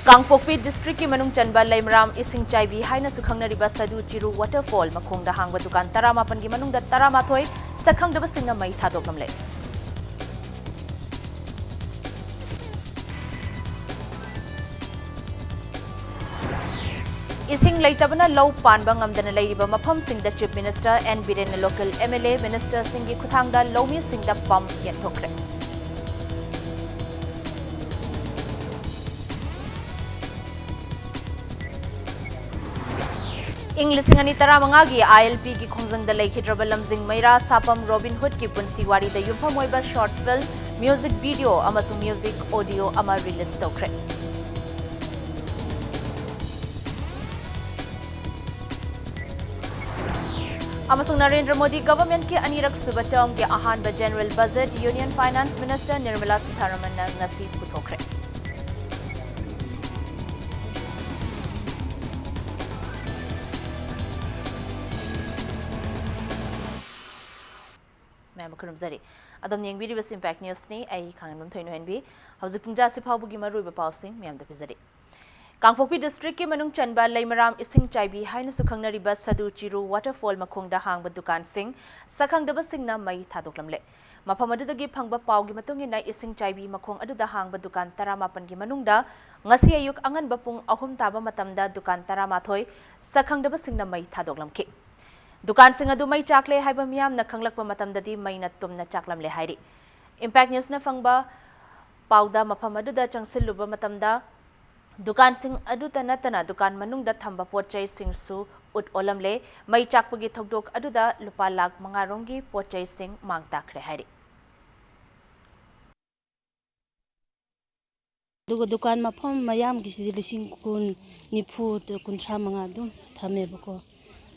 Kangpokpi district ki manung chanba laimram ising chaibi haina sukhangnariba sadu chiru waterfall makhongda hangba dukan 18 gi manungda 18 sakhangdaba singna mai thadoklamle. Ising leitabana low panba ngamdana leiba mafam singda chief minister N Biren local MLA minister singi khuthangda lomi singda pam yenthokre. English ngani tara mangagi ILP ki khongjang da leikhidraba lamjing maira sapam Robin Hood ki punsi wari da yumpham moiba short film music video amasung music audio ama release tokre. Amasung Narendra Modi government ki anirak suba term ki ahanba general budget Union Finance Minister Nirmala Sitharaman na ngasi puthokre. Adam Yang Bidi was Impact News ni ay kangan thoino henbi hausi pungja si phabu gi maru ba pawsing mem da pizari Kangpokpi district ki manung chanba laimaram ising chaibi haina sukhangnari ba sadu chiru waterfall makhongda hangba dukan sing sakhangdaba singna mai thadoklamle mafam adudagi phangba pawgi matungi na ising chaibi makhong aduda hangba dukan 18 gi manungda ngasi ayuk anganba pung 3 taba matamda dukan 18 sakhangdaba singna mai thadoklamki Dukan sing adu mai chakle haiba miyam na khanglakpa matamdadi mai na tumna chaklamle hairi Impact News na fangba pawda mafam aduda changsilluba matamda Dukan sing adu tanatana dukan manungda thamba potchai sing su ut olamle mai chakpagi thokdok aduda lupa lakh mangaronggi potchai sing mang takre hairi Dukan mafam mayam gi lising kun nifu kunthra manga dum thame bako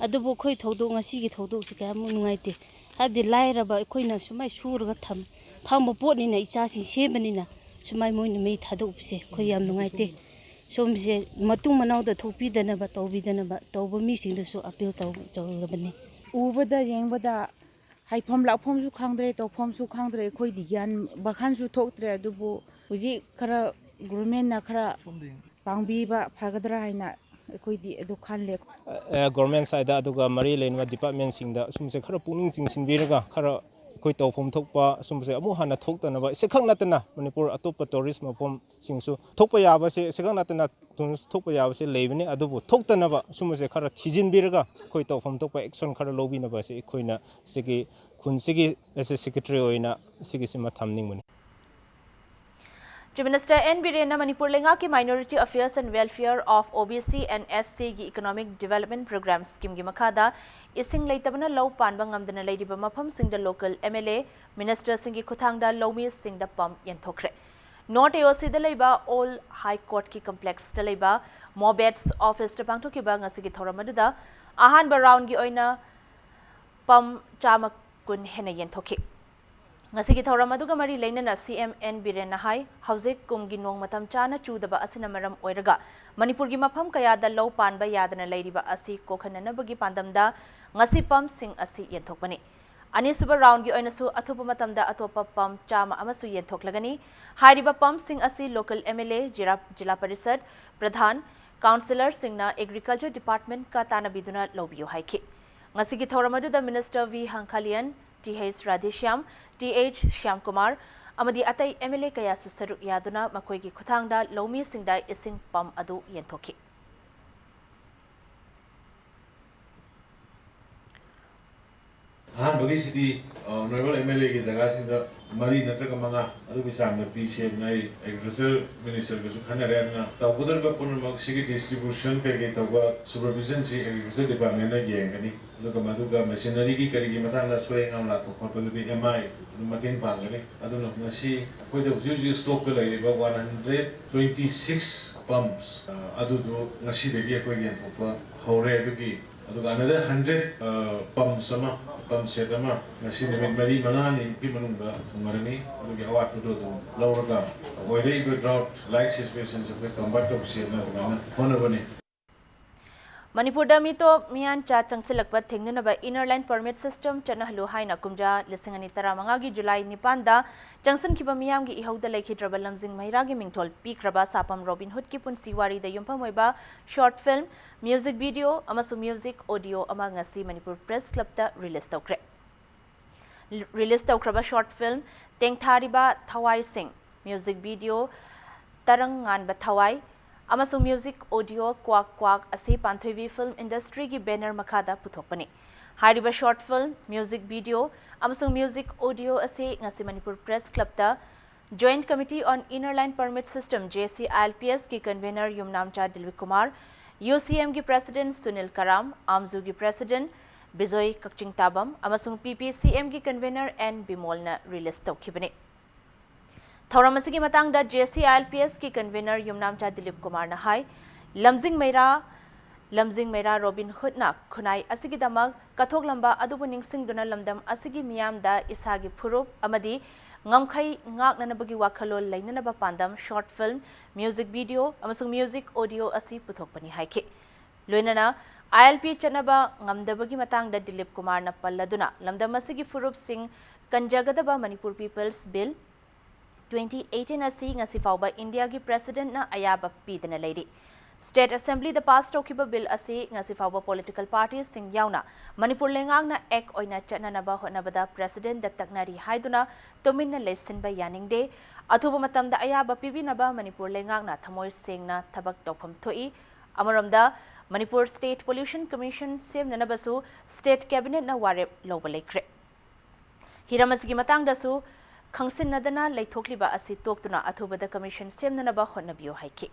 adubu khoi thodok ngasi gi thodok se ka mu nungaite habdi lairaba khoina sumai surga tham phamba potni na icha si sebani na sumai moin mei thadok se khoi yam nungaite somse matung manau da thokpi dana ba tawbi dana ba tawba mi sing da so appeal taw jawrabani ubada yengbada haifam laphom su khangdre tawphom su khangdre khoi di gyan bakhan su thoktre adubu huji khara government na khara pangbi ba phagadra haina khoi di khan le government side aduga mari lenwa department singda sumse khara puning chingsinbiraga khara koi tawphom thokpa sumse amu hana thoktana ba sekhang natana manipur atop tourism mafom singsu thokpa yaba se sekhang natana thokpa yaba se leibani adubu thoktana ba sumse khara thijinbiraga koi tawphom thokpa action khara lobina ba se khoina sigi khunsigi as a secretary oina sigi sima thamningmani Chief Minister N Biren Manipur lenga ki Minority Affairs and Welfare of OBC and SC gi Economic Development Program scheme gi makhada ising leitabana law panba ngamdana leidiba mafam singda local MLA minister singi khuthangda lawmi singda pam yenthokre North AOC da leiba All High Court ki complex da leiba Mobets office da pangthoki ba ngasi gi thoramadda ahan ba round gi oina pam chama kun hena yenthoki ngasi gi thoram aduga mari leinana CMN Biren na hai hauzik kumgi nong matam chana chudaba asina maram oiraga Manipur gi mafam kaya da low panba yadana leiriba asi kokhanana bagi pandamda ngasi pam sing asi yenthokpani ani suba round gi oina su athupa matamda atopa pam chama amasu yenthoklagani hairiba pam sing asi local MLA jila parisad pradhan councillor singna agriculture department ka tana biduna lobiyo haiki ngasi gi thoram adu da minister V Hankhalian TH Radhishyam, TH Shyam Kumar, amadi atai MLA kaya susaru yaduna makoi gi khuthangda lomi singda ising pam adu yenthoki. हाँ बगी city normal MLA की जगह सिंदा मरी नत्रक मंगा अदु बिसाम the पीछे नई agriculture minister को सुखाने रहना तब उधर का पुनः मग सिटी डिस्ट्रीब्यूशन पे के तब सुपरविजन सी एग्रीकल्चर डिपार्टमेंट ने किए कनी अदु का मधु का मशीनरी की करी की मतलब ला सोए हम ला तो खबर भी MI मकेन पांगने अदु नसी कोई तो जो स्टॉक के लगे बा 126 pumps अदु दो नसी देगी कोई ये तो हो रहे अदु की अदु का another 100 pumps sama pump set ama nasi nimit mari manani pi manungda tumarani adu ki awat tu do lauraga oire drought like situations of the combat of sena mana honabani Manipur mito mian cha changsilakpa thingnunaba inner line permit system chanahlu haina kumja lisingani taramangagi July 9 da changsan khiba miyamgi ihauda laikhidraba lamjing mairagi mingthol pikraba sapam Robin Hood ki punsi wari da yumpamoiba short film music video amasu music audio ama ngasi Manipur Press Club ta release tawkraba short film tengthariba Thawai Singh music video tarangan ba Thawai amasung music audio kwak kwak ase panthoibi film industry ki banner makada puthokpani hariba short film music video amasung music audio ase ngasi Manipur Press Club ta Joint Committee on Inner Line Permit System JCILPS ki convener Yumnamcha Dilwik Kumar UCM ki president Sunil Karam Amzu ki president Bijoy Kakching Tabam amasung PPCM ki convener N Bimol na release tawkhibani Thauramasi matang da JCILPS ki convener Yumnamcha Dilip Kumar na hai Lamjing Meira Robin Hood na khunai asigi damak kathok lamba adubu ningsing duna lamdam asigi miyam da isagi phurup amadi ngamkhai ngak nanabagi wakhalol lainanaba pandam short film music video amasung music audio asi puthokpani haike loinana ILP chanaba ngamdabagi matang da Dilip Kumar na palladuna lamdam asigi phurup sing kanjagadaba Manipur People's Bill 2018 asi ngasi fauba India ki president na ayaba pidana lady State Assembly the past okiba bill asi ngasi fauba political parties sing yauna Manipur lengang na ek oina chananaba honabada president da taknari haiduna tuminna lesin ba yaningde athuba matamda ayaba pibinaba Manipur lengang na thamoi sengna thabak tawpham thoi amaramda Manipur State Pollution Commission sem nanabasu state cabinet na warep loba lekre hiramasgi matang dasu Khangsin nadana leithokliba asi toktuna athubada commission semnanaba honnabiyo haike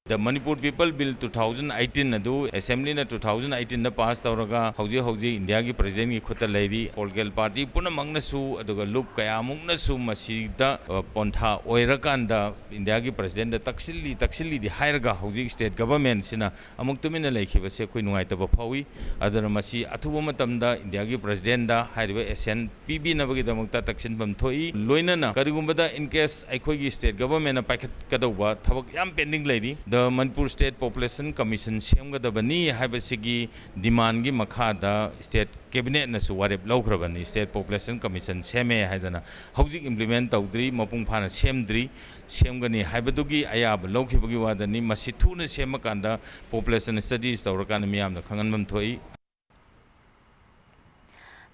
The Manipur People Bill 2018 adu Assembly na 2018 na pass tawraga hauji India ki president ki khota leiri political party puna mangna su aduga loop kaya mungna su masida pontha oirakanda India ki president da taksilli di hairaga hauji state government sina amuk tumina leikhiba se khoi nungai taba phawi adara masi athuba matamda India ki president da hairiba SN PB na bagi damukta taksin bam thoi loina na karigumbada in case aikhoi ki state government na paikhat kadauba thabak yam pending leiri The Manipur State Population Commission semgadabani haibasigi demand gi makhada state cabinet na su warep laukrabani state population commission seme haidana hojik implement tawdri mapung phana semgani haibadugi ayab laukibagi wadani masithuna semakanda population studies tawrakana miyamna khanganbam thoi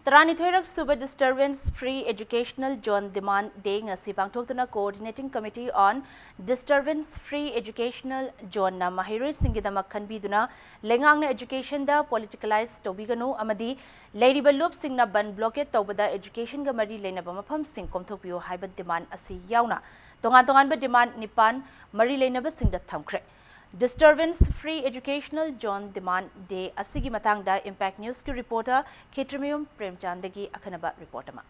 Tarani Thoirak Super Disturbance Free Educational Zone Demand Day ngasi pangthoktuna Coordinating Committee on Disturbance Free Educational Zone na mahiroi singidama khanbiduna lengang na education da politicalize tobiganu amadi leiriba loop singna ban blockade tobada education ga mari leinaba mafam sing komthokpiyo haiba demand asi yauna tongan ba demand nipan mari leinaba singda thamkhre Disturbance Free Educational Zone Demand Day asigi matangda Impact News ki reporter Ketramium Premchandagi akhanaba reportama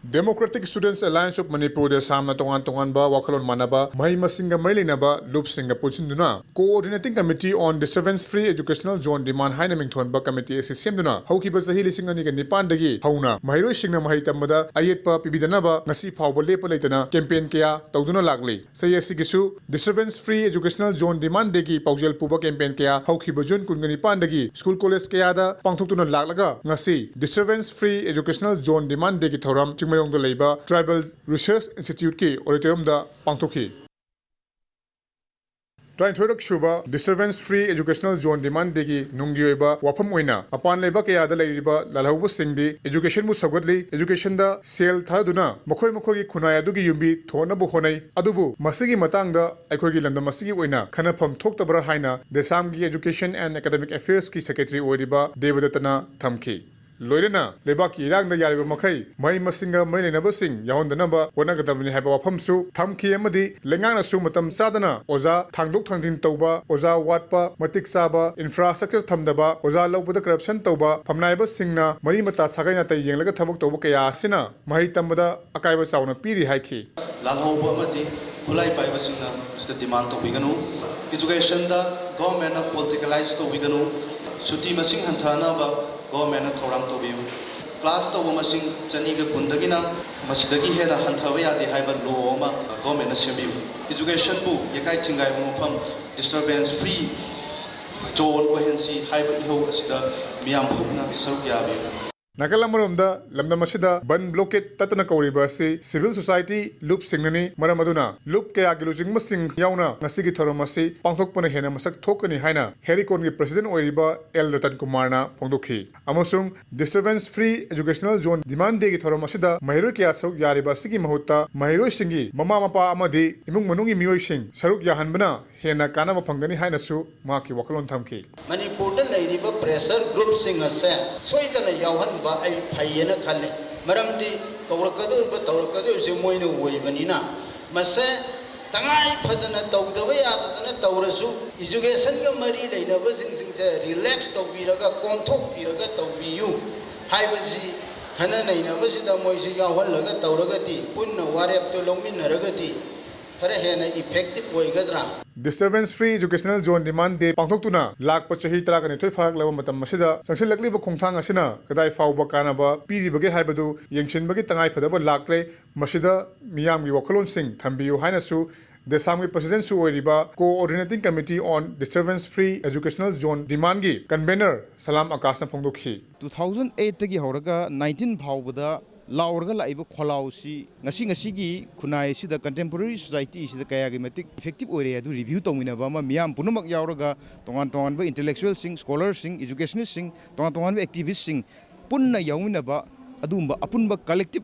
Democratic Students Alliance of Manipur de samna tongan ba wakhalon manaba mai masinga mailinaba loop singa puchinduna Coordinating Committee on Disturbance Free Educational Zone Demand haina mingthon ba committee semduna haukiba sahi lising ani ga nipan dagi hauna mairoi singna mahai tamada ayetpa pibidana ba ngasi phawba lepa leitana campaign kya tawduna lagli sayasi gisu Disturbance Free Educational Zone Demand dagi paujal puba campaign kya haukiba jun kungani pan dagi school college kya da pangthoktuna laglaga ngasi Disturbance Free Educational Zone Demand dagi thoram Mayong da leiba Tribal Research Institute ki auditorium da pangthoki Train thoirak shuba Disturbance Free Educational Zone Demand degi nungyoiba wafam oina apan leiba kaya da leiriba lalhaubu singdi education bu sagodli education da sel thaduna mokhoi gi khunaya dugi yumbi thona bu honai adubu masigi matang da aikoi gi lamda masigi oina khanafam thoktabra haina desam gi Education and Academic Affairs ki secretary oiriba Devadatana thamki Loirena lebaki irang da yariba makai mai masinga mai lenaba sing yahondanaba wanagadabni haiba wafamsu thamki amadi lengangna su matam sadana oza thangdok thangjin tauba oza watpa matik saba infrastructure thamdaba oza lobada corruption tauba phamnaiba singna mari mata sagaina tai yenglaga thabak tauba kaya sina mai tambada akaiba sauna piri haiki lalhoba amadi khulai paiba singna sta demand to biganu education da government politicalize to biganu suti masing hanthana ba government thorang to biu class to masing chani ga kundagina masidagi hena hanthaba yadi haiba law ma government sembiu education bu yakai thingai mafam disturbance free zone ohensi haiba iho asida miyam phupna saruk yabi Nakal amaromda lamdam asida ban blockade tatana kauriba si civil society loop singnani maramaduna loop kaya gilujing masing yauna ngasigi tharomasi pangthokpana hena masak thokani haina herikon gi president oiriba L Ratan Kumar na phongdokhi amasung disturbance free educational zone demand de gi tharomasida mahiro kya saruk yariba sigi mahutta mahiro singi mama mapa amadi imung manungi miyoi sing saruk yahanbana hena kana phangani haina su maki wakalon thamki Manipur da leiriba pressure group sing ase soidana yawhan ba ai phayena khalle maramdi kawrakadur ba tawrakadur se moina woibanina mase tangai phadana tawdaba yadana tawrasu education ga mari leinaba sing se relax tawbiraga komthok biraga tawbiyu haibasi khana nainaba sida moisi yawhan laga tawragati punna warep to longminaragati khara hena effective oigadra Disturbance free educational zone demand day pangthoktuna lakpa chahi tara kani thoi farak laba matam masida sangsilakli ba khongthang asina kadai fawba kanaba piri bage haibadu yengshin bage tangai phadaba lakle masida miyam gi wakhalon sing thambiyu haina su Desam gi president su oiriba coordinating committee on disturbance free educational zone demand gi convener Salam Akas na phongdokhi 2008 tagi horaga 19 phawbada laurga laiba kholausi ngasi gi khunai sida contemporary society sida kaya gi matik effective ore adu review tongina ba ma miyam punamak yauraga tongan ba intellectual sing scholars sing educationist sing tongan ba activists sing punna yaumina ba adumba apunba collective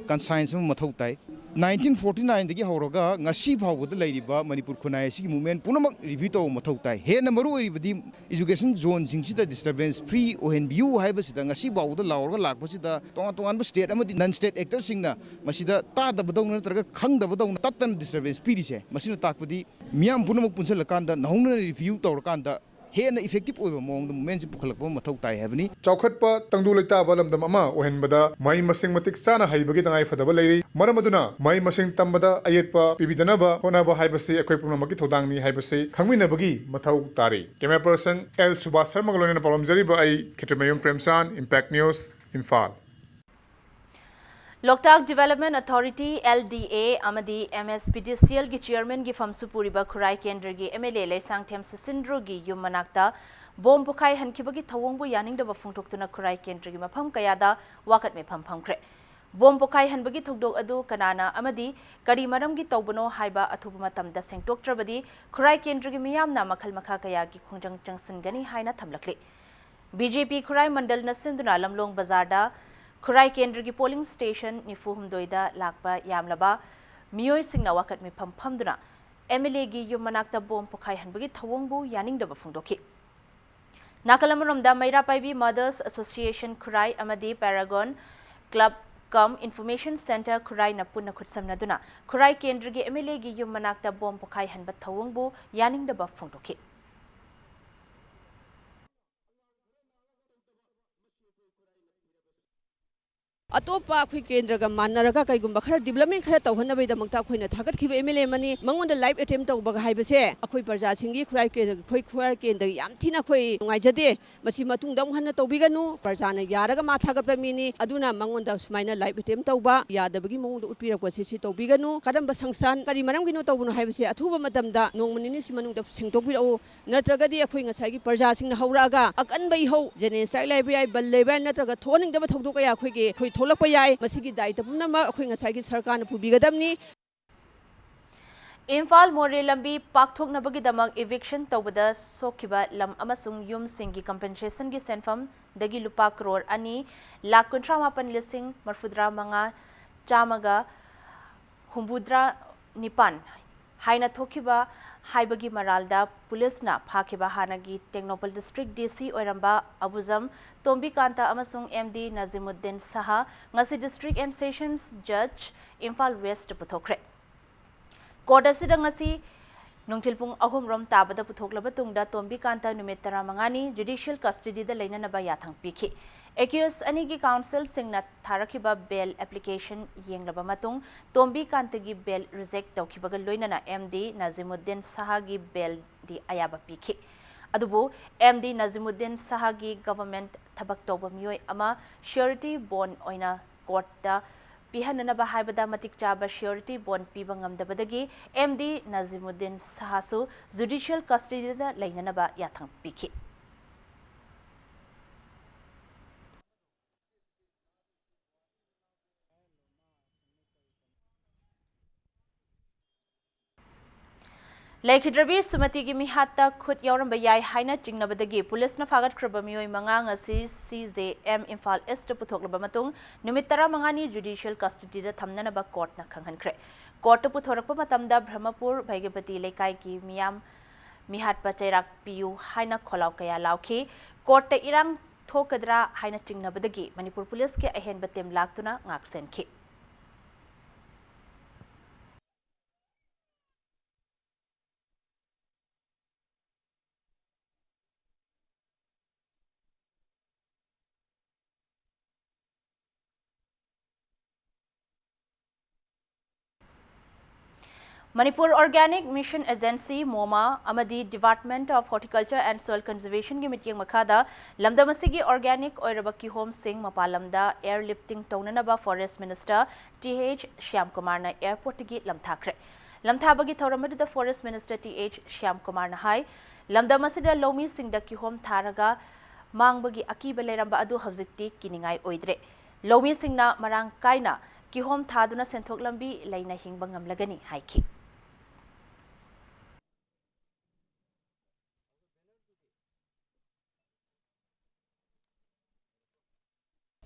conscience ma mathau tai 1949 dagi horaga ngasi phawbada lairiba Manipur khunai sigi movement punamak review taw mathau tai hena maru oribadi education zone sing sida disturbance free ohen view haiba sida ngasi bawda laurga lakpa sida tongan state amadi non state actor singna masida ta dabadong natraga khang dabadong tatan disturbance free se masina takpadi miyam punamak punsal kanda nahungna review tawr kanda hena effective oiba mong movement si pukhalakpa mathau tai habani chawkhatpa tangdu leita balamdam ama ohenbada mai masing matik sana haibagi tangai fadaba leiri maramaduna mai masing tambada ayetpa pibidanaba honaba haibasi ekoi pumamaki thodangni haibasi khangminabagi mathau tari camera person L Subhas Sharma galona palamjari ba ai Khetramayum Premsan Impact News Imphal Loktak Development Authority LDA amadi MSPDCL gi chairman gi famsupuri ba khurai kendra gi MLA Leisang Them Sindro gi yum manakta bom bukai hankibagi thawongbu yaning da ba phungtoktuna khurai kendra gi mafam kayada wakat me pham khre bom bukai hanbagi thogdok adu kanana amadi kari maram gi tawbano haiba athuba matam da sengtoktrabadi khurai kendra gi miyamna makhal makha kaya gi khungjang changsingani haina thamlakli BJP khurai mandal na sinduna lamlong bazar da Khurai Kendra gi polling station nifu humdoida lakpa yamlaba miyoi singna wakat mi phamduna MLA gi yum manakta bom pokhai hanbagi thawongbu yaning daba phungdoki Nakalamromda Maira Paibi Mothers Association Khurai amadi Paragon Club Cum Information Center Khurai na punna khutsamnaduna Khurai Kendra gi MLA gi yum manakta bom pokhai hanba thawongbu yaning daba phungdoki अतोपा अखोई केंद्रगा मानरगा कईगुंबा खरा development खरा तौहनबैदमक्ता अखोइना थागतखिबा MLA मनी मंगोंदा live attempt तौबगा हाइबसे अखोई प्रजासिंगी खुराई के अखोई खुराई केंद्र याम थिना अखोई नुंगाइजदे मसी मतुंगदा हन्ना तौबिगनु प्रजाना यारगा मा थागतबा मिनी अदुना मंगोंदा सुमाइना लाइव अटेम्प्ट तौबा यादबगी मंगोंदा उतपिरकवा सिसि तौबिगनु करंबा संस्थान करी मरमगिनो तौबनु हाइबसे अथुबा मतमदा नोंमनिनि सिमनुंदा सिंगतोबिरओ नत्रगदी अखोई ngसाइगी प्रजासिंगना हौरागा अकनबै हौ जेने साइ लाइबयाइ बल लेबयाइ नत्रगा थोनिंगदबा थौदोकया अखोइगे अखोइ थोलकपा याइ मसिगी दायित्व पुनमक अखोइ ngसाइगी सरकारना पुबिगदबनी Imphal More lambi pakthoknabagidamag eviction tawbada sokhiba lam amasung yum singi compensation gi senfam dagi lupa crore ani lakh 38 marfudra manga chamaga humbudra nipan haina thokiba haibagi maralda police na phakiba hanagi Technopol district DC oiramba abuzam Tombi Kanta amasung MD Nazimuddin Saha ngasi district and sessions judge Imphal West puthokre Court asida ngasi nungthilpung ahumrom tabada puthoklaba tungda Tombi Kanta numit 15 judicial custody da leinanaba yathang pikhi accused ani gi counsel singna tharakhiba bail application yenglaba matung Tombi Kanta gi bail reject tawkhibaga loinana MD Nazimuddin Saha gi bail di ayaba pikhi adubu MD Nazimuddin Saha gi government thabak tawba miyoi ama surety bond oina court da pihananaba haibada matik chaba surety bond piba ngamdabadagi MD Nazimuddin Sahasu judicial custody da lainanaba yathang pikhi. Laikhidrabi Sumati gi mihatta khut yauramba yai haina chingnabadagi police na fagat kraba mioi manga ngasi CJM Imphal East puthoklaba matung numit 15 judicial custody da thamnanaba court na khanghankhre. Court puthorakpa matamda Brahmapur Bhaigapati Lekai ki miyam mihat pachairak piu haina kholaw kaya lauki court ta irang thokadra haina chingnabadagi Manipur police ke ahen batem laktuna ngaksenki. Manipur Organic Mission Agency MOMA amadi Department of Horticulture and Soil Conservation gi mitiyang makhada lamdamasigi organic oiraba ki home sing mapalamda airlifting taunanaba Forest Minister TH Shyam Kumar na airport gi lamthakre lamthabagi thauramada Forest Minister TH Shyam Kumar na hai lamdamasida lomi singda ki home tharaga mangbagi akiba leramba adu hawjikti kiningai oidre lomi singna marang kaina ki home thaduna senthok lambi laina hingba ngamlagani haiki.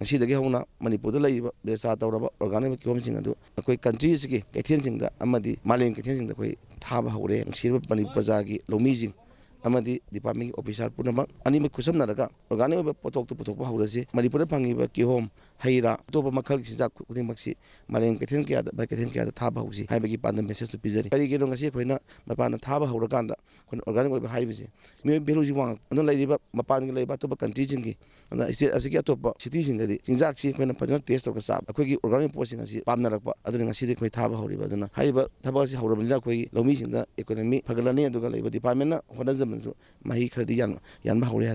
ꯉꯁꯤꯗꯒꯤ ꯍꯧꯅ ꯃꯅꯤꯄꯨꯔꯗ ꯂꯩꯔꯤꯕ register ꯇꯧꯔꯕ organic ꯀꯤꯍꯣꯝꯁꯤꯡ ꯑꯗꯨ ꯑꯩꯈꯣꯏ ꯀꯟꯇ꯭ꯔꯤꯁꯤꯒꯤ ꯀꯩꯊꯦꯜꯁꯤꯡꯗ ꯑꯃꯗꯤ ꯃꯥꯂꯦꯝ ꯀꯩꯊꯦꯜꯁꯤꯡꯗ ꯑꯩꯈꯣꯏ ꯊꯥꯕ ꯍꯧꯔꯦ ꯉꯁꯤꯔꯤꯕ ꯃꯅꯤꯄꯨꯔ ꯄ꯭ꯔꯖꯥꯒꯤ ꯂꯧꯃꯤꯁꯤꯡ ꯑꯃꯗꯤ ꯗꯤꯄꯥꯔꯠꯃꯦꯟꯒꯤ ꯑꯣꯐꯤꯁꯥꯔ ꯄꯨꯝꯅꯃꯛ ꯑꯅꯤꯃꯛ ꯈꯨꯠꯁꯝꯅꯔꯒ ꯑꯣꯔꯒꯥꯅꯤꯛ ꯑꯣꯏꯕ ꯄꯣꯠꯊꯣꯛꯇꯨ ꯄꯨꯊꯣꯛꯄ ꯍꯧꯔꯁꯤ ꯃꯅꯤꯄꯨꯔꯗ ꯐꯪꯉꯤꯕ ꯀꯤꯍꯣꯝ ꯍꯩ ꯔꯥ ꯑꯇꯣꯞꯄ ꯃꯈꯜꯒꯤ ꯆꯤꯟꯖꯥꯛ ꯈꯨꯗꯤꯡꯃꯛꯁꯤ ꯃꯥꯂꯦꯝ ꯀꯩꯊꯦꯜ ꯀꯌꯥꯗ ꯀꯩꯊꯦꯜ ꯀꯌꯥꯗ ꯊꯥꯕ ꯍꯧꯁꯤ ꯍꯥꯏꯕꯒꯤ ꯄꯥꯟꯗꯝ ꯃꯦꯁꯦꯖꯇꯨ ꯄꯤꯖꯔꯤ ꯀꯔꯤꯒꯤꯅꯣ ꯉꯁꯤ ꯑꯩꯈꯣꯏꯅ ꯃꯄꯥꯟꯗ ꯊꯥꯕ ꯍꯧꯔꯀꯥꯟꯗ ꯑꯩꯈꯣꯏꯅ ꯑꯣꯔꯒꯥꯅꯤꯛ ꯑꯣꯏꯕ ꯍꯥꯏꯕꯁꯤ ꯃꯤꯑꯣꯏ ꯚꯦꯂꯨꯁꯤ ꯋꯥꯡꯉꯛ ꯑꯗꯨꯅ ꯂꯩꯔꯤꯕ ꯃꯄꯥꯟꯒꯤ ꯂꯩꯕ ꯑꯇꯣꯞꯄ ꯀꯟꯇ꯭ꯔꯤꯁꯤꯡꯒꯤ ꯑꯗꯨꯅ ꯁ꯭ꯇꯦꯠ ꯑꯁꯤꯒꯤ ꯑꯇꯣꯞꯄ ꯁꯤꯇꯤꯁꯤꯡꯗꯗꯤ ꯆꯤꯟꯖꯥꯛꯁꯤ ꯑꯩꯈꯣꯏꯅ ꯐꯖꯅ ꯇꯦꯁ ꯇꯧꯔꯒ ꯆꯥꯕ ꯑꯩꯈꯣꯏꯒꯤ ꯑꯣꯔꯒꯥꯅꯤꯛ ꯄꯣꯠꯁꯤꯡ ꯑꯁꯤ ꯄꯥꯝꯅꯔꯛꯄ ꯑꯗꯨꯅ ꯉꯁꯤꯗꯤ ꯑꯩꯈꯣꯏ ꯊꯥꯕ ꯍꯧꯔꯤꯕ ꯑꯗꯨꯅ ꯍꯥꯏꯔꯤꯕ ꯊꯕꯛ ꯑꯁꯤ ꯍꯧꯔꯕꯅꯤꯅ ꯑꯩꯈꯣꯏꯒꯤ ꯂꯧꯃꯤꯁꯤꯡꯗ ꯏꯀꯣꯅꯣꯃꯤ ꯐꯒꯠꯂꯅꯤ ꯑꯗꯨꯒ ꯂꯩꯕ ꯗꯤꯄꯥꯔꯠꯃꯦꯟꯅ ꯍꯣꯠꯅꯖꯃꯟꯁꯨ ꯃꯍꯩ ꯈꯔꯗꯤ ꯌꯥꯟꯕ ꯍꯧꯔꯦ.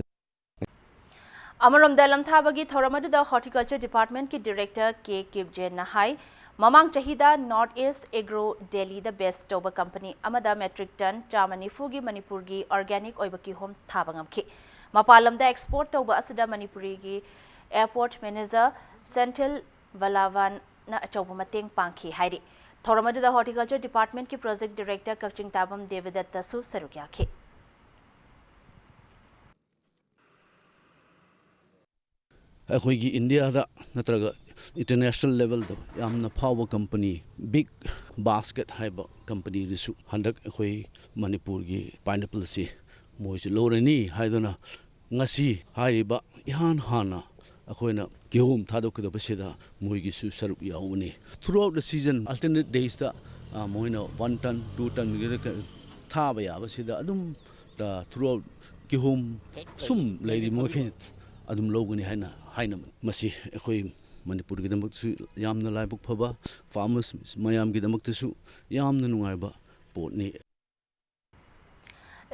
Amaramda lamthabagi thoramadda Horticulture Department ki Director K. Kibjen na hai mamang chahida North East Agro Delhi the best toba company amada metric ton chamani fugi Manipur gi organic oibaki home thabangamki mapalamda export toba asida Manipuri gi airport manager Senthil Valavan na achauba mateng pangki hairi thoramadda Horticulture Department ki Project Director Kakching Tabam Devidatta su sarukyaki. ꯑꯩꯈꯣꯏꯒꯤ ꯏꯟꯗꯤꯌꯥꯗ ꯅꯠꯇ꯭ꯔꯒ international ꯂꯦꯚꯦꯜꯗ ꯌꯥꯝꯅ ꯐꯥꯎꯕ company ꯕꯤగ్ basket ꯍꯥꯏꯕ ꯀꯝꯄꯅꯤꯗꯨꯁꯨ ꯍꯟꯗꯛ ꯑꯩꯈꯣꯏ ꯃꯅꯤꯄꯨꯔꯒꯤ ꯄꯥꯏꯅꯦꯄꯜꯁꯤ ꯃꯣꯏꯁꯨ ꯂꯧꯔꯅꯤ ꯍꯥꯏꯗꯨꯅ ꯉꯁꯤ ꯍꯥꯏꯔꯤꯕ ꯏꯍꯥꯟ ꯍꯥꯟꯅ ꯑꯩꯈꯣꯏꯅ ꯀꯤꯍꯣꯝ ꯊꯥꯗꯣꯛꯀꯗꯕꯁꯤꯗ ꯃꯣꯏꯒꯤꯁꯨ ꯁꯔꯨꯛ ꯌꯥꯎꯕꯅꯤ ꯊ꯭ꯔꯨ ꯑꯥꯎꯠ ꯗ ꯁꯤꯖꯟ ꯑꯜꯇꯔꯅꯦꯠ ꯗꯦꯖꯇ ꯃꯣꯏꯅ 1 ꯇꯟ 2 ꯇꯟ ꯊꯥꯕ ꯌꯥꯕꯁꯤꯗ ꯑꯗꯨꯝ ꯊ꯭ꯔꯨ ꯑꯥꯎꯠ ꯀꯤꯍꯣꯝ ꯁꯨꯝ ꯂꯩꯔꯤ ꯃꯈꯩ ꯑꯗꯨꯝ ꯂꯧꯒꯅꯤ ꯍꯥꯏꯅ ꯃꯁꯤ ꯑꯩꯈꯣꯏ ꯃꯅꯤꯄꯨꯔꯒꯤꯗꯃꯛꯇꯁꯨ ꯌꯥꯝꯅ ꯂꯥꯏꯕꯛ ꯐꯕ ꯐꯥꯔꯃꯔꯁ ꯃꯌꯥꯝꯒꯤꯗꯃꯛꯇꯁꯨ ꯌꯥꯝꯅ ꯅꯨꯡꯉꯥꯏꯕ ꯄꯣꯠꯅꯤ.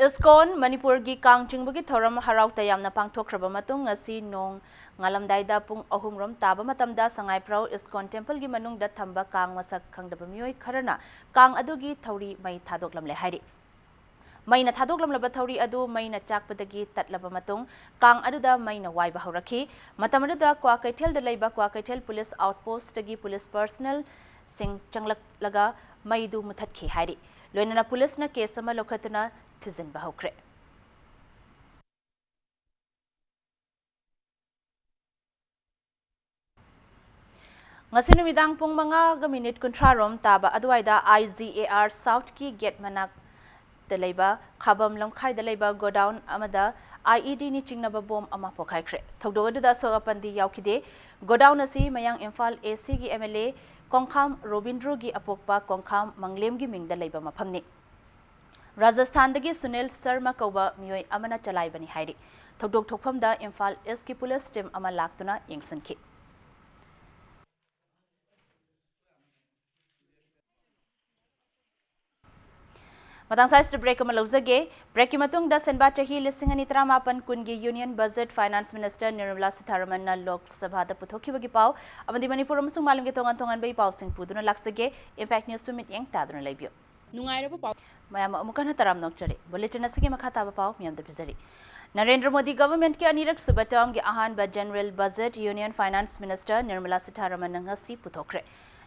ISKCON Manipur gi kang chingbagi thoram harau tayamna pangthokraba matung ngasi nong ngalamdaida pung ahumrom taba matamda Sangaiprau ISKCON Temple gi manungda thamba kang masak khangdaba mioi kharana kang adugi thauri mai thadoklamle hairi maina thadoklamlaba thauri adu maina chakpadagi tatlaba matung kang aduda maina waiba haurakhi matamaduda kwa kaithel da leiba kwa kaithel police outpost tagi police personnel sing changlak laga maidu muthatkhi hairi loinana police na case ama lokhatuna thizin bahukre. Ngasi numidang pung mga minute kuntrarom taba aduaida IGAR South ki gate manak Dalaiba, Kabam Lamkai Dalaiba go down Amada, IED ni chingnaba bom ama pokaikre. Togdoda so apandi yaukide, go down asi mayang Imphal AC gi MLA, Kongkham Robindro gi apokpa Kongkham Manglem gi Ming Dalaiba mapamni. Rajasthan dagi Sunil Sharma kauba mioi amana chalaibani hairi. Togdog thokpamda Imphal East ki police team ama laktuna yengsanki. Matang size break ama lawjage break ki matung da senba chahi lising ani tramapan kungi Union Budget Finance Minister Nirmala Sitharaman na Lok Sabha da puthokibagi pau amadi Manipur amasung malum ge tongan bai pau sing puduna laksage Impact News Summit yang taduna leibyo Nungairaba pau mayam amukan taram nokchari bulletin asige makata ba pau miyam da bizari Narendra Modi government ke anirak suba term ge ahan ba General Budget Union Finance Minister Nirmala Sitharaman na ngasi puthokre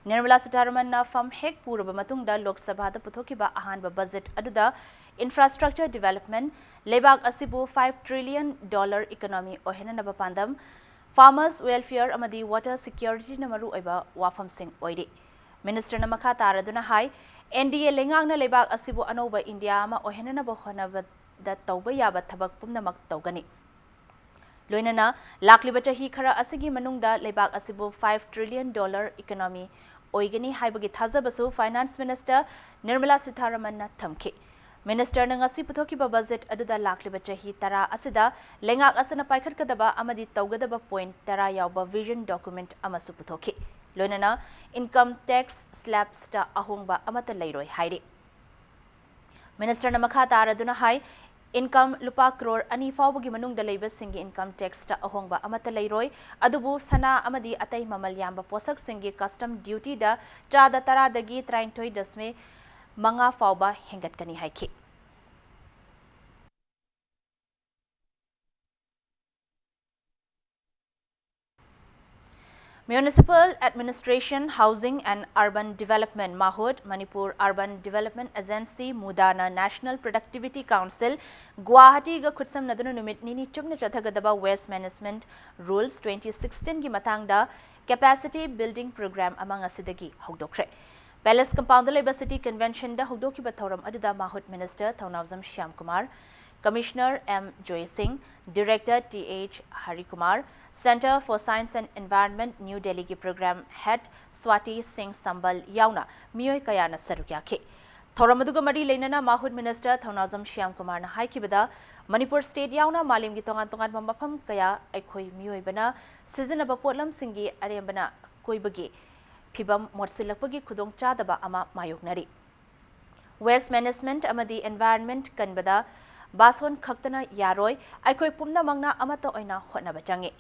Nirmala Sitharaman na fam hek puraba matungda Lok Sabha da puthokiba ahan ba budget aduda infrastructure development lebak asibu $5 trillion economy ohena na pandam farmers welfare amadi water security na maru oiba wafam sing oide Minister na makha taraduna hai NDA lengang na lebak asibu anoba India ma ohena na bohona da tauba yaba thabak pumna mak taugani Loinana lakliba chahi khara asigi manungda lebak asibu $5 trillion economy oigani haibagi thajabasu Finance Minister Nirmala Sitharaman na thamki Minister na ngasi puthokiba budget aduda lakliba chahi tara asida lengak asana paikhatkadaba amadi taugadaba point tara yawba vision document amasu puthoki Loinana income tax slabs ta ahongba amata leiroi hairi Minister na makha taraduna hai income lupa crore ani fawbagi manungda leiba singi income tax ta ahongba amata leiroi adubu sana amadi atai mamal yamba posak singi custom duty da chada tara dagi 32 manga fawba hengatkani haiki Municipal Administration, Housing and Urban Development (MAHUD), Manipur Urban Development Agency, Mudana National Productivity Council, Guwahati ga khutsam naduna numit nini chumna chathagadaba Waste Management Rules 2016 gi matangda Capacity Building Program among asidagi hogdokre. Palace Compound Labor City Convention da hogdoki bathoram aduda MAHUD Minister Thaunawjam Shyam Kumar, Commissioner M. Joy Singh, Director T.H. Hari Kumar, Center for Science and Environment, New Delhi ki Program Head Swati Singh Sambal Yauna, Miyoi Kayana Sarukyake. Thoramaduga Mari Lenana Mahud Minister Thaunawjam Shyam Kumar na Haikibada, Manipur State Yauna Malim ki Tongan Tongan Mapam Kaya Aikoi Miyoi Bana, Season of Potlam Singi Ariambana Koibagi, Pibam Morsilapagi Kudong Chadaba Ama Mayoknari. Waste Management Amadi Environment Kanbada, Bason Kaktana Yaroi, Aikoi Pumna Mangna Amata Oina Hotnabajangi.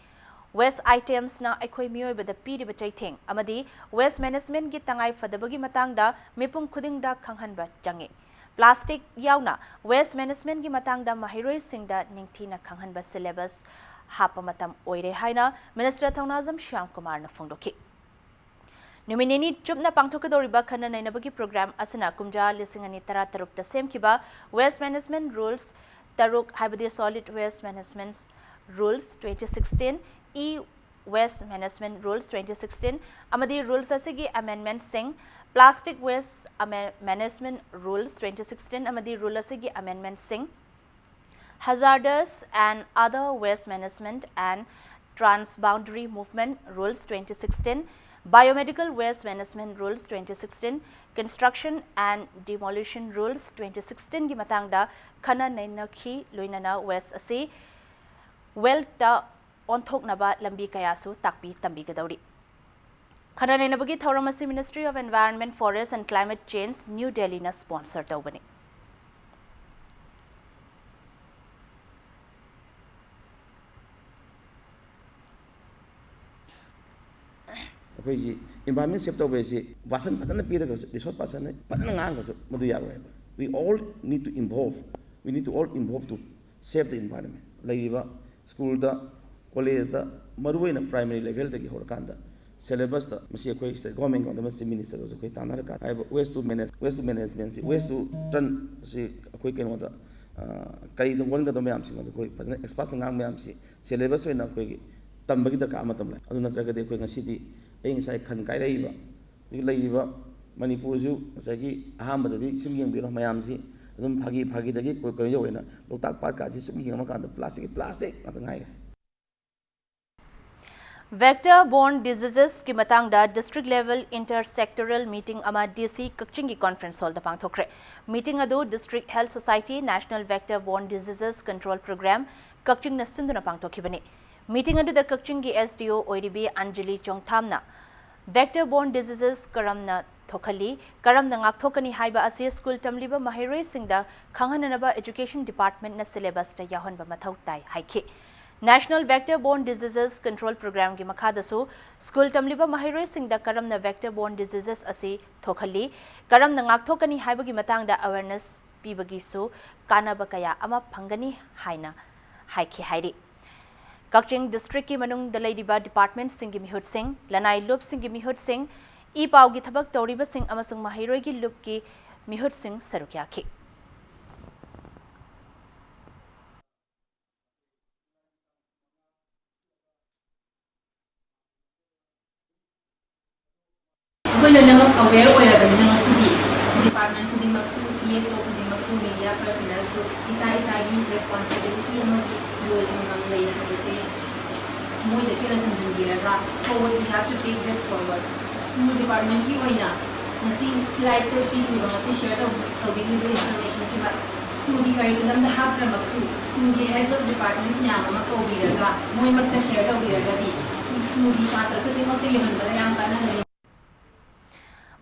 Waste items na aikoi miyoi bada piri bachai thing amadi waste management gi tangai fadabagi matangda mipum khudingda khanghanba changi plastic yauna waste management gi matangda mahiroi singda ningthina khanghanba syllabus hapa matam oire haina Minister Thaunawjam Shyam Kumar na phongdoki Numinini chupna pangthokadoriba khana nainabagi program asana kumja lisingani tara tarukta semkiba waste management rules taruk haibadi solid waste management rules 2016 E-Waste Management Rules 2016, Amadi Rules Asigi Amendment Sing, Plastic Waste Management Rules 2016, Amadi Rule Asigi Amendment Sing, Hazardous and Other Waste Management and Transboundary Movement Rules 2016, Biomedical Waste Management Rules 2016, Construction and Demolition Rules 2016 gi matangda khana nainakhi loinana West asi Welta Onthoknaba Lambi Kayasu Takpi Tambi Gadauri. Khana nainabagi Thauramasi Ministry of Environment, Forest and Climate Change, New Delhi na sponsor tawbani. Environment save tawbesi wasan padana piraga resort pasana padana ngang madu yago. We all need to involve. We need to all involve to save the environment. Laiba school da college da maruina primary level da ki horkanda syllabus da masi koi state government government minister so koi tanara ka waste to management waste to turn si koi ken wada kai dum gon ga do mayam si wada koi pasna express ngang mayam si syllabus we na koi tambagi da ka amatam la adu natra ga de koi ngasi di eng sai khan kai leiba Manipur ju sagi aham da di sim yeng bi no mayam si adum phagi dagi koi koi yo na loktak pat ka ji sim yeng ma ka da plastic na ngai Vector-borne diseases ki matangda district level intersectoral meeting ama DC Kakchingi conference hall da pangthokre. Meeting adu District Health Society National Vector-borne Diseases Control Program Kakching na sinduna pangthokibani. Meeting adu the Kakchingi SDO ODB Anjali Chongthamna vector-borne diseases karamna थोखली करम नागथोकनी हाइबा असी school तमलिबा माहिरोई सिंगदा खंगहननबा education department न syllabus ता याहनबा मथौ ताई हाइखि National Vector-Borne Diseases Control Program की मखादसु school तमलिबा माहिरोई सिंगदा करमना vector-borne diseases असी थोखली करमना नागथोकनी हाइबगी मतांगदा awareness पीबगीसु कानबा कया अमा फंगनी हाइना हाइखि हाइरि Kakching district की मनुंग दलैदिबा डिपार्टमेंट सिंगी मिहुत सिंह लनाई लुप सिंगी मिहुत सिंह ई पाउगी थबक तौरिबा सिंह अमसुंग माहिरोई की लुप की मिहुत Singh सरुक्याखि aware oirabani ngasidi department khudimaksu CSO khudimaksu media personnel su isa-isagi responsibility amaki role amam leina habase moi da chela thamjingiraga forward we have to take this forward school department ki oina ngasi slide to pi ni ngasi share to big information si ba school di curriculum da hab maksu school di heads of departments nya ama ko biraga moi makta share to biraga di school di satra ko di makta yahan bala yang kana gani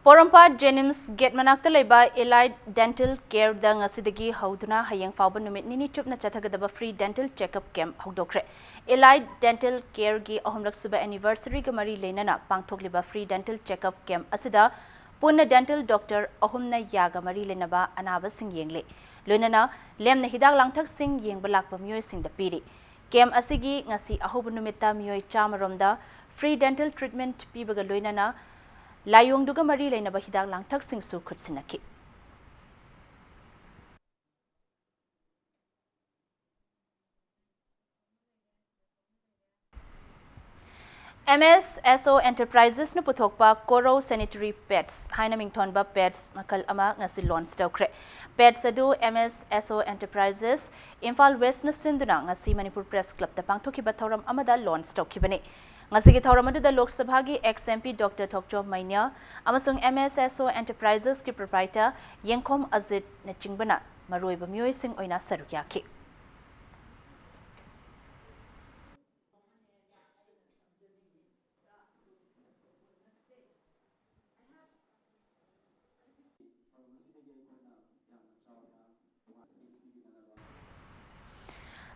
Porompa Jenims Gate Manakta Leba Allied Dental Care the Ngasidagi Hauduna Hayang Fauba Numit Nini Chupna Chathagadaba Free Dental Checkup Camp Haudokre. Allied Dental Care Gi Ahumlak Suba Anniversary Gamari Lenana Pangtokliba Free Dental Checkup Camp Asida Puna Dental Doctor Ahumna Yaga Mari Lenaba Anaba Sing Yengle. Lunana Lemna Hidak Langtak Sing Yang Balakpa Myoy Sing the Piri. Camp Asigi Ngasi Ahubunumita Myoy Chamaromda Free Dental Treatment Pibaga Lunana Layong duga mari lainaba hidak langtak singsu khutsinaki. MSSO Enterprises na puthokpa Koro Sanitary Pads haina mingthonba pads makal ama ngasi launch tawkre. Pads adu MSSO Enterprises Imphal West na sinduna ngasi Manipur Press Club ta pangthokiba thoram amada launch tawkibani. Ngasigi thoramadu Lok Sabha gi ex-MP Dr. Thokcho Mainya amasung MSSO Enterprises ki proprietor Yengkhom Azit na chingbana maroiba myoy sing oina sarukyaki.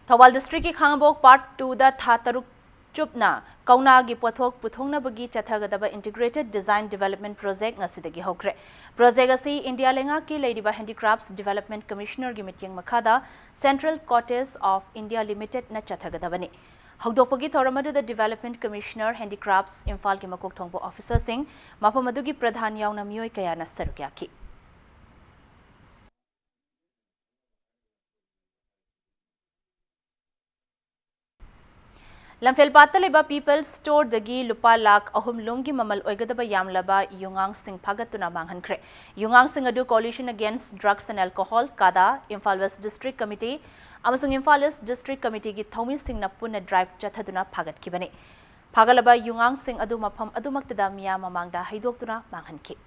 Thawal District ki Khangabok Part 2 da Thataruk Chupna Kauna gi Pothok Puthongna bagi Chathagadaba Integrated Design Development Project ngasidagi hokre. Project asi India lenga ki Ladyba Handicrafts Development Commissioner gi mityang makhada Central Cottage of India Limited na Chathagadabani. Hagdokpagi thoramadu the Development Commissioner Handicrafts Imphal ki makok thongbo officer sing mapamadu gi pradhan yauna myoy kaya na sarukyaki. Lamphel Pataleba People Store Dagi Lupa Lak Ahum Lumgi Mamal Oigadaba Yamlaba Yungang Singh Pagatuna Manghankre. Yungang Singh Adu Coalition Against Drugs and Alcohol Kada Imphal West District Committee Amasung Imphal East District Committee gi Thomi Singh Napuna Drive Chathaduna Pagat Kibane. Pagalaba Yungang Singh Adu Mapam Adumaktada Miya Mamangda Haidoktuna Manghanki.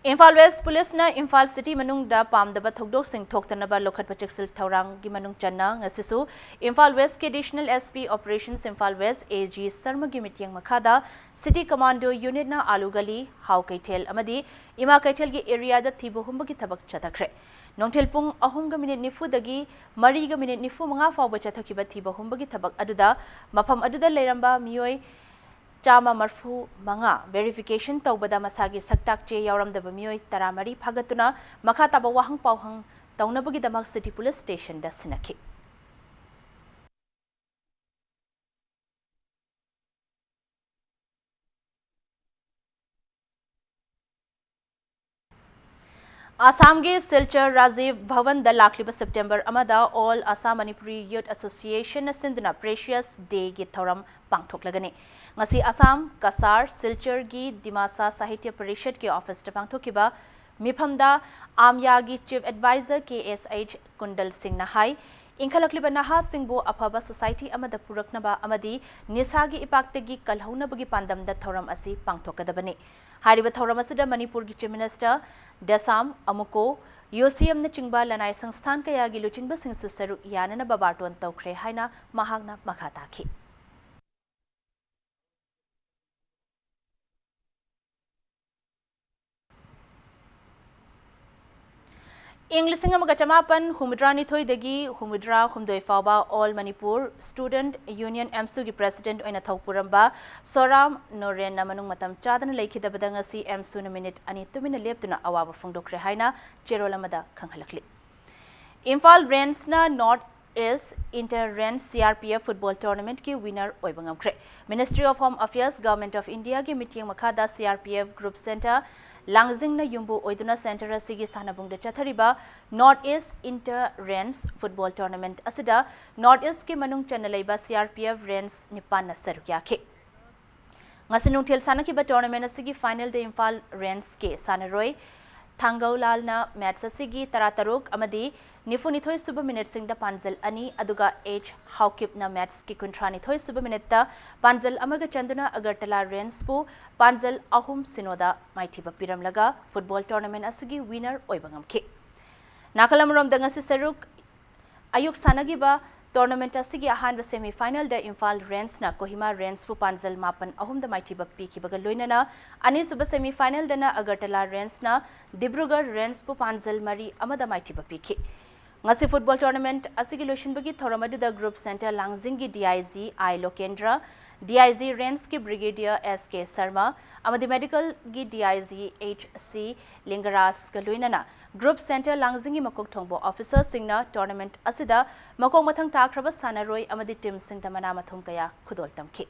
Imphal West Police na Imphal City manung da pamdaba thogdok sing thoktanaba lokhat pachiksil thaurang gi manung channa ngasisu Imphal West ke Additional SP Operations Imphal West AG Sarma gi mityang makhada City Commando Unit na Alugali Hau Kaithel amadi Ima Kaithel gi area da thibu humba gi thabak chatakre Nongthel pung ahum ga minute nifu dagi mari ga minute nifu manga fawba chathakiba thibu humba gi thabak aduda mafam aduda leiramba miyoi Chama Marfu Manga verification Taubada Masagi Saktak Che Yauram the Bamui Taramari Pagatuna Makataba Wahang Pauhang Taunabagi Damak City Police Station da Sinaki. Assam ge Silchar Rajiv Bhavan da Lakliba September Amada All Assam Manipuri Youth Association na Sinduna Precious Day gi thoram pangthok lagani. Ngasi Assam Kasar Silchar gi Dimasa Sahitya Parishad ki office ta pangthokiba miphamda Amya gi Chief Advisor KSH Kundal Singh Nahai Inkhalakliba Naha Singbo Afaba Society amada puraknaba amadi Nisagi ipaktagi kalhaunabagi pandam da thoram asi pangthokadabani. Hariba thoram asida Manipur gi Chief Minister Desam Amuko UCM na chingba lanai sangstan kaya gi luchingba singsu saruk yanana babarton tawkhre haina mahakna makha takhi. English amaga chamapan humudra ni thoidagi humudra humdoi fawba All Manipur Student Union MSU gi president oina thawpuramba Soram Noren na manung matam chadana lekhidabada ngasi MSU na minute ani tumina leptuna awaba phongdokre haina cherolamada khanghalakli. Imphal Rens na North East Inter-Rens CRPF football tournament ki winner oibangamkre. Ministry of Home Affairs Government of India gi meeting makhada CRPF group center Langzing na yumbu oiduna center asigi sanabungda chathariba North East Inter-Rens football tournament asida North East ki manung chanalaiba CRPF Rens nipan na sarukyakhe. Ngasinung thil sanakiba tournament asigi final de Imphal Rens ke sanaroi Thangaulal na match asigi tarataruk amadi Nifunithoi suba minute singda panjal ani aduga H Haukip na match ki kuntranithoi suba minute ta panjal amaga chanduna Agartala Rens pu panjal ahum sinoda maithiba piramlaga football tournament asigi winner oibangamkhe. Nakalamurom dangasi saruk ayuk sanagiba tournament asigi ahanba semi final da Imphal Rens na Kohima Rens pu panjal mapan ahum da maithiba pikibaga loinana ani suba semi final dana Agartala Rens na Dibrugarh Rens pu panjal mari amada maithiba pikhi. Ngasi football tournament asigi loishinbagi thoramadu da group center Langzing gi DIG I Lokendra DIG Rens ki brigadier SK Sharma amadi medical gi DIG HC Lingaras galuinana group center Langzing gi makok thongbo officer singna tournament asida makok mathang takraba sanaroi amadi team singda mana mathong kaya khudol tamki.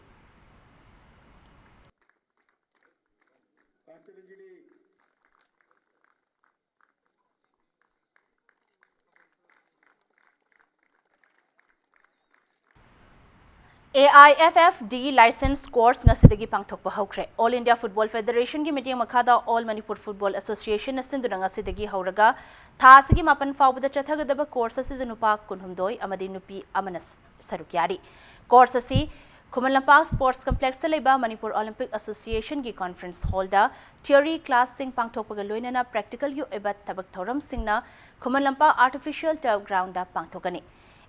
AIFFD license course ngasidagi pangthokpa haukre. All India Football Federation gi meeting makhada All Manipur Football Association asinduna ngasidagi hauraga tha asigi mapan fawbada chathagadaba course asida nupa kunhumdoi amadi nupi amanas sarukyari. Course asi Kumalampak Sports Complex ta leiba Manipur Olympic Association gi conference hall da theory class sing pangthokpaga loinana practical yu ebat tabak thoram singna Kumalampak artificial turf ground da pangthokani.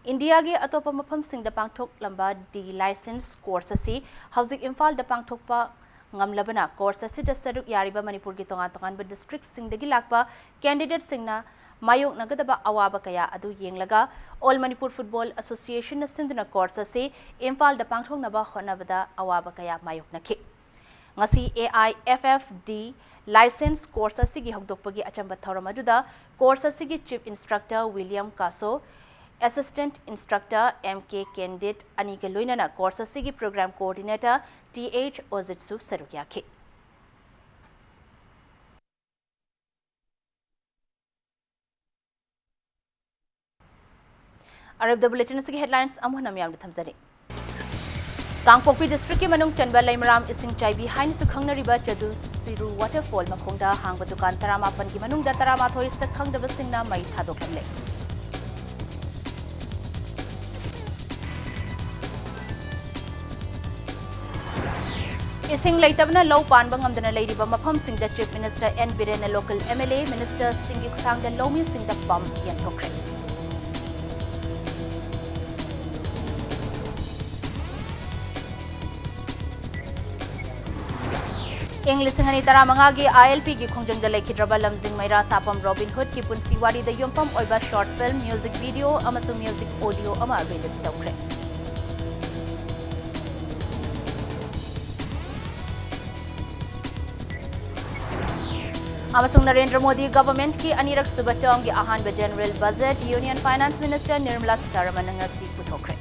India ge atopa mafam sing da pangthok lamba D license course asi hauzik Imphal da pangthokpa ngamlabana course asi da saruk yariba Manipur gi tongan ba district sing dagi lakpa candidate singna mayok nagadaba awaba kaya adu yenglaga All Manipur Football Association na sinduna course asi Imphal da pangthok naba honabada awaba kaya mayok nakhi. Ngasi AIFFD license course asi gi hokdokpagi achamba thoramadu course asi gi chief instructor William Kaso Assistant Instructor MK Candidate Anika Luinana course asigi program coordinator TH Ozitsu Sarukyakhe. Arab the bulletin asigi headlines amhana miyam thamjari. Kangpokpi district ki manung Chanba Laimaram ising chaibi hain su khangnariba Chadu Siru waterfall makhongda hangba dukan taramapan ki manung da taramathoi sak khangdaba singna mai thadokhamle. Ising laitabna low pan bangamdana lairiba mafam singda Chief Minister N Biren local MLA Minister Singi Khutangda Lomi singda pam yanthokre. English Singani Taramanga gi ILP gi khongjang da lekhidraba lamjing maira sapam Robin Hood ki punsi wari da yompam oiba short film music video amasu music audio ama release tawkre. Amasung Narendra Modi government ki anirak suba term gi ahanba general budget Union Finance Minister Nirmala Sitharaman ngasi puthokre.